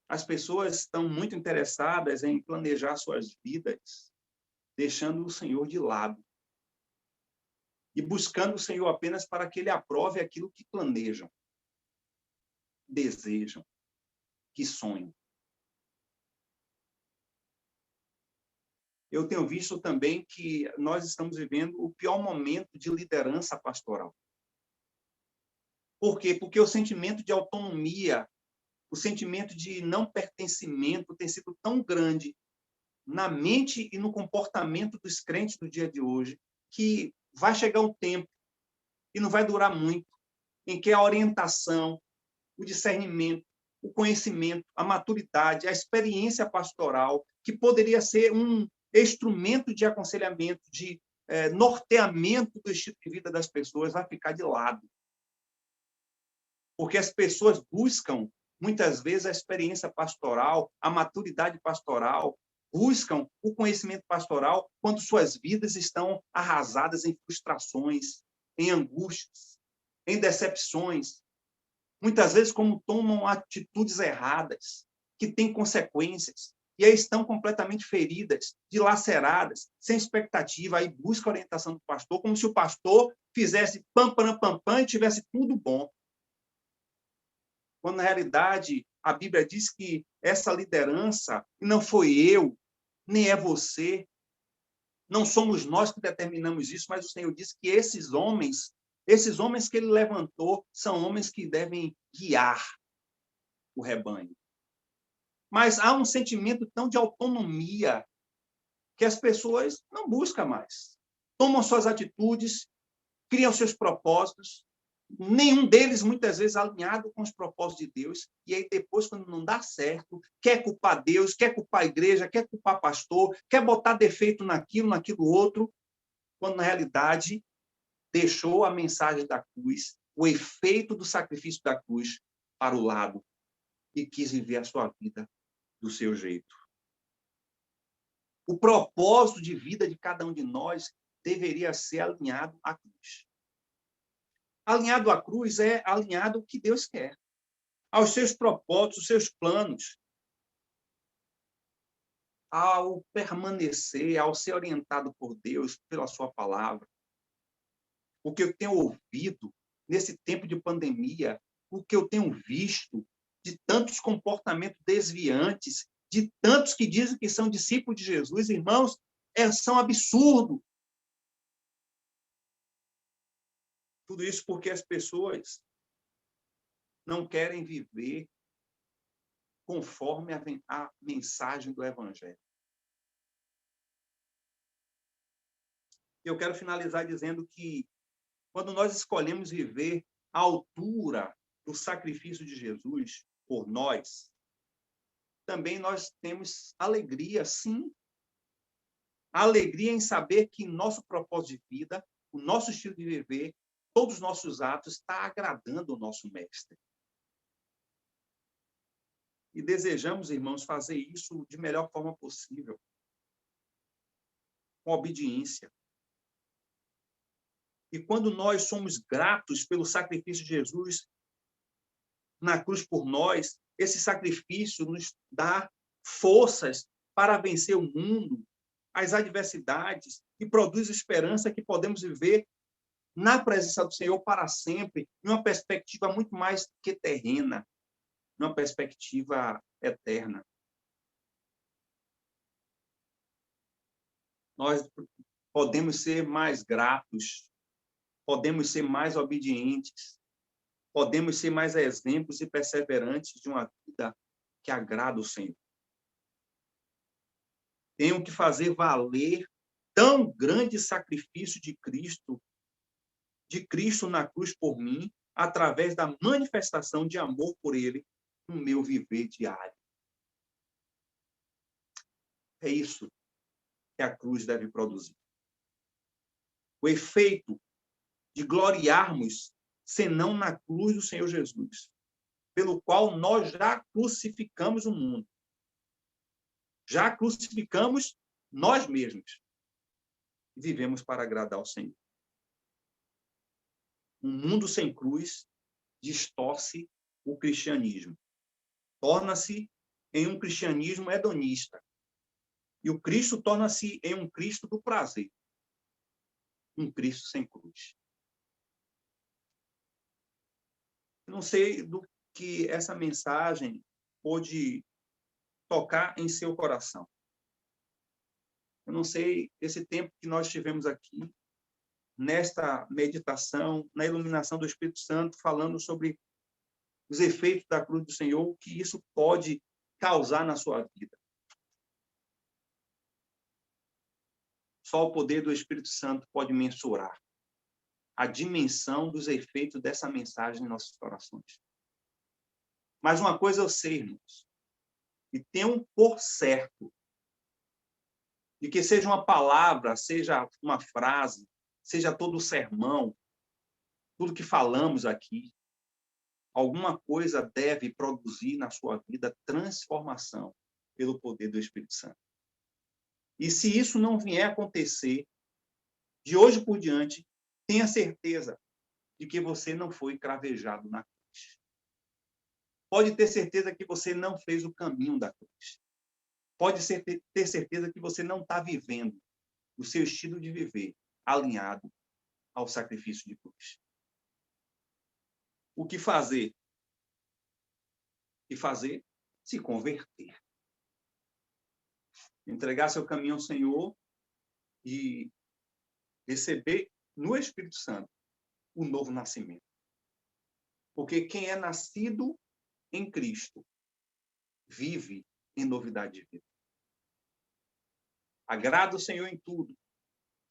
As pessoas estão muito interessadas em planejar suas vidas, deixando o Senhor de lado e buscando o Senhor apenas para que Ele aprove aquilo que planejam, desejam, que sonham. Eu tenho visto também que nós estamos vivendo o pior momento de liderança pastoral. Por quê? Porque o sentimento de autonomia, o sentimento de não pertencimento tem sido tão grande na mente e no comportamento dos crentes do dia de hoje, que vai chegar um tempo, e não vai durar muito, em que a orientação, o discernimento, o conhecimento, a maturidade, a experiência pastoral, que poderia ser um instrumento de aconselhamento, de norteamento do estilo de vida das pessoas, vai ficar de lado. Porque as pessoas buscam, muitas vezes, a experiência pastoral, a maturidade pastoral, buscam o conhecimento pastoral quando suas vidas estão arrasadas em frustrações, em angústias, em decepções. Muitas vezes, como tomam atitudes erradas, que têm consequências, e aí estão completamente feridas, dilaceradas, sem expectativa, aí busca a orientação do pastor, como se o pastor fizesse pam, pam, pam, pam, e tivesse tudo bom. Quando, na realidade, a Bíblia diz que essa liderança não foi eu, nem é você, não somos nós que determinamos isso, mas o Senhor disse que esses homens que Ele levantou, são homens que devem guiar o rebanho. Mas há um sentimento tão de autonomia que as pessoas não buscam mais. Tomam suas atitudes, criam seus propósitos, nenhum deles, muitas vezes, alinhado com os propósitos de Deus, e aí depois, quando não dá certo, quer culpar Deus, quer culpar a igreja, quer culpar pastor, quer botar defeito naquilo outro, quando, na realidade, deixou a mensagem da cruz, o efeito do sacrifício da cruz para o lado e quis viver a sua vida do seu jeito. O propósito de vida de cada um de nós deveria ser alinhado à cruz. Alinhado à cruz é alinhado ao que Deus quer. aos seus propósitos, aos seus planos, ao permanecer, ao ser orientado por Deus, pela sua palavra. O que eu tenho ouvido nesse tempo de pandemia, o que eu tenho visto de tantos comportamentos desviantes, de tantos que dizem que são discípulos de Jesus, irmãos, são absurdos. Tudo isso porque as pessoas não querem viver conforme a mensagem do Evangelho. Eu quero finalizar dizendo que, quando nós escolhemos viver à altura do sacrifício de Jesus por nós, também nós temos alegria, sim. Alegria em saber que nosso propósito de vida, o nosso estilo de viver, todos os nossos atos está agradando o nosso Mestre. E desejamos, irmãos, fazer isso de melhor forma possível, com obediência. E quando nós somos gratos pelo sacrifício de Jesus na cruz por nós, esse sacrifício nos dá forças para vencer o mundo, as adversidades, e produz esperança que podemos viver na presença do Senhor para sempre, em uma perspectiva muito mais que terrena, numa perspectiva eterna. Nós podemos ser mais gratos, podemos ser mais obedientes, podemos ser mais exemplos e perseverantes de uma vida que agrada o Senhor. Tenho que fazer valer tão grande sacrifício de Cristo na cruz por mim, através da manifestação de amor por Ele no meu viver diário. É isso que a cruz deve produzir. O efeito de gloriarmos, senão na cruz do Senhor Jesus, pelo qual nós já crucificamos o mundo. Já crucificamos nós mesmos. E vivemos para agradar ao Senhor. Um mundo sem cruz distorce o cristianismo. Torna-se em um cristianismo hedonista. E o Cristo torna-se em um Cristo do prazer. Um Cristo sem cruz. Eu não sei do que essa mensagem pôde tocar em seu coração. Eu não sei esse tempo que nós tivemos aqui, nesta meditação, na iluminação do Espírito Santo, falando sobre os efeitos da cruz do Senhor, o que isso pode causar na sua vida. Só o poder do Espírito Santo pode mensurar a dimensão dos efeitos dessa mensagem em nossos corações. Mas uma coisa eu sei, irmãos, e tenho por certo, de que seja uma palavra, seja uma frase, seja todo o sermão, tudo que falamos aqui, alguma coisa deve produzir na sua vida transformação pelo poder do Espírito Santo. E se isso não vier a acontecer, de hoje por diante, tenha certeza de que você não foi cravejado na cruz. Pode ter certeza que você não fez o caminho da cruz. Pode ter certeza que você não está vivendo o seu estilo de viver alinhado ao sacrifício de cruz. O que fazer? E fazer? Se converter. Entregar seu caminho ao Senhor e receber no Espírito Santo o novo nascimento. Porque quem é nascido em Cristo vive em novidade de vida. Agrada o Senhor em tudo.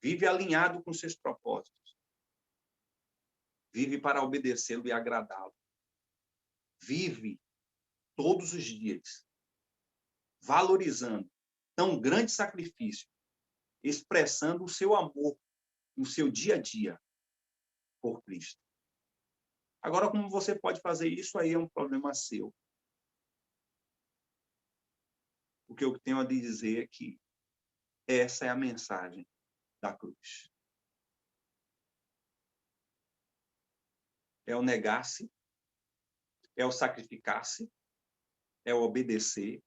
Vive alinhado com seus propósitos. Vive para obedecê-lo e agradá-lo. Vive todos os dias valorizando tão grande sacrifício, expressando o seu amor no seu dia a dia por Cristo. Agora, como você pode fazer isso, aí é um problema seu. O que eu tenho a dizer é que essa é a mensagem da cruz. É o negar-se, é o sacrificar-se, é o obedecer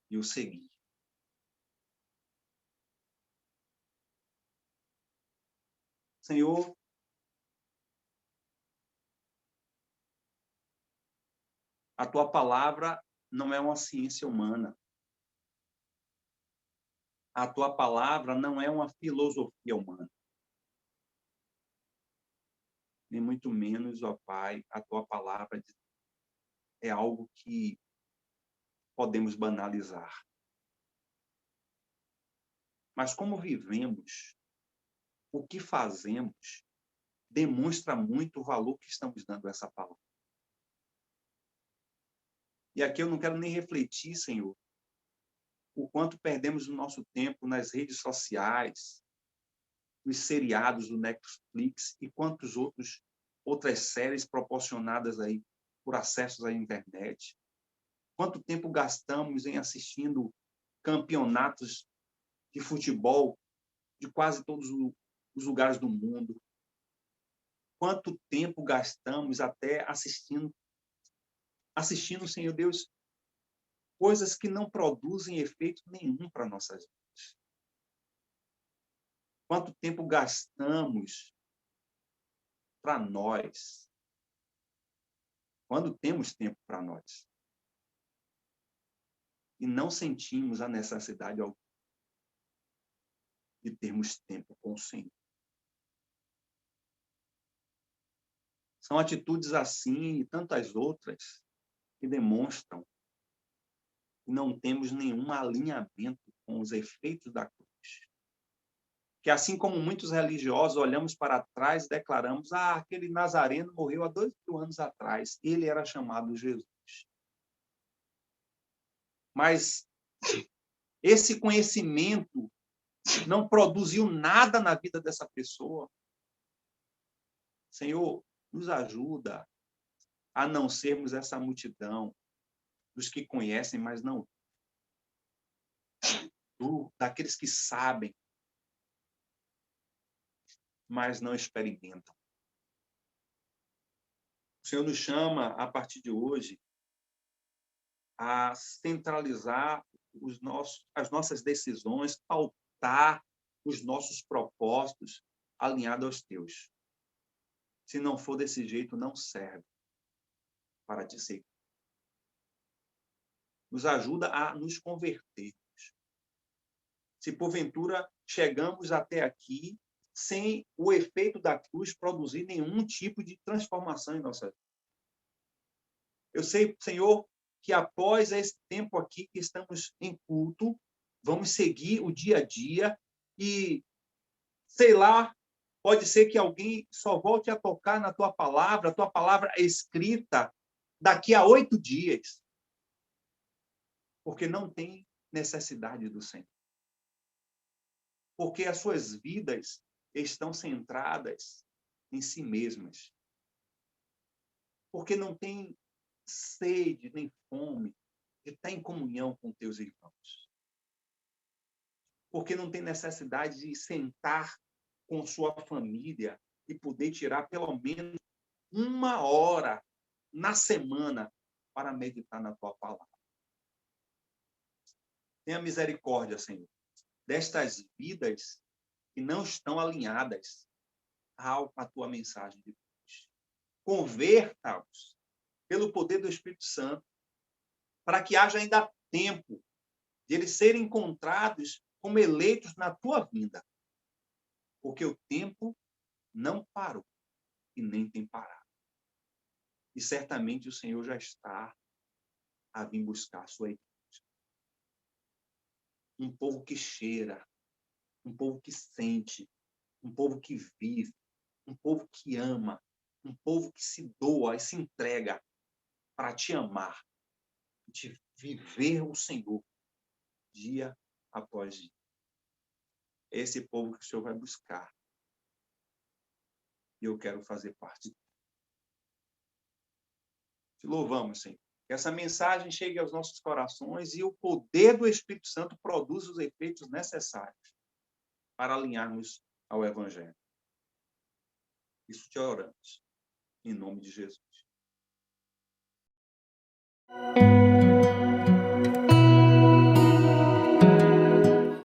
e o seguir. Senhor, a tua palavra não é uma ciência humana. A tua palavra não é uma filosofia humana. Nem muito menos, ó Pai, a tua palavra é algo que podemos banalizar. Mas como vivemos, o que fazemos, demonstra muito o valor que estamos dando a essa palavra. E aqui eu não quero nem refletir, Senhor, o quanto perdemos o nosso tempo nas redes sociais, nos seriados do Netflix e quantos outras séries proporcionadas aí por acessos à internet. Quanto tempo gastamos em assistindo campeonatos de futebol de quase todos os lugares do mundo? Quanto tempo gastamos até assistindo, Senhor Deus, coisas que não produzem efeito nenhum para nossas vidas? Quanto tempo gastamos para nós, quando temos tempo para nós, e não sentimos a necessidade de termos tempo com o Senhor? São atitudes assim e tantas outras que demonstram que não temos nenhum alinhamento com os efeitos da cruz. Que assim como muitos religiosos olhamos para trás e declaramos: aquele Nazareno morreu há 2000 anos atrás, ele era chamado Jesus. Mas esse conhecimento não produziu nada na vida dessa pessoa. Senhor, nos ajuda a não sermos essa multidão dos que conhecem, mas não daqueles que sabem, mas não experimentam. O Senhor nos chama, a partir de hoje, a centralizar as nossas decisões, pautar os nossos propósitos alinhados aos teus. Se não for desse jeito, não serve para te seguir. Nos ajuda a nos converter. Se porventura chegamos até aqui sem o efeito da cruz produzir nenhum tipo de transformação em nossa vida. Eu sei, Senhor, que após esse tempo aqui que estamos em culto, vamos seguir o dia a dia e, sei lá, pode ser que alguém só volte a tocar na tua palavra, a tua palavra escrita, daqui a 8 dias, porque não tem necessidade do Senhor. Porque as suas vidas estão centradas em si mesmas. Porque não tem sede nem fome de estar em comunhão com teus irmãos. Porque não tem necessidade de sentar com sua família e poder tirar pelo menos 1 hora na semana para meditar na tua palavra. Tenha misericórdia, Senhor, destas vidas que não estão alinhadas à tua mensagem de Deus. Converta-os pelo poder do Espírito Santo, para que haja ainda tempo de eles serem encontrados como eleitos na tua vinda. Porque o tempo não parou e nem tem parado. E certamente o Senhor já está a vir buscar a sua igreja. Um povo que cheira, um povo que sente, um povo que vive, um povo que ama, um povo que se doa e se entrega para te amar, de viver o Senhor dia após dia. É esse povo que o Senhor vai buscar. E eu quero fazer parte. Te louvamos, Senhor. Que essa mensagem chegue aos nossos corações e o poder do Espírito Santo produza os efeitos necessários para alinharmos ao Evangelho. Isso te oramos, em nome de Jesus. Música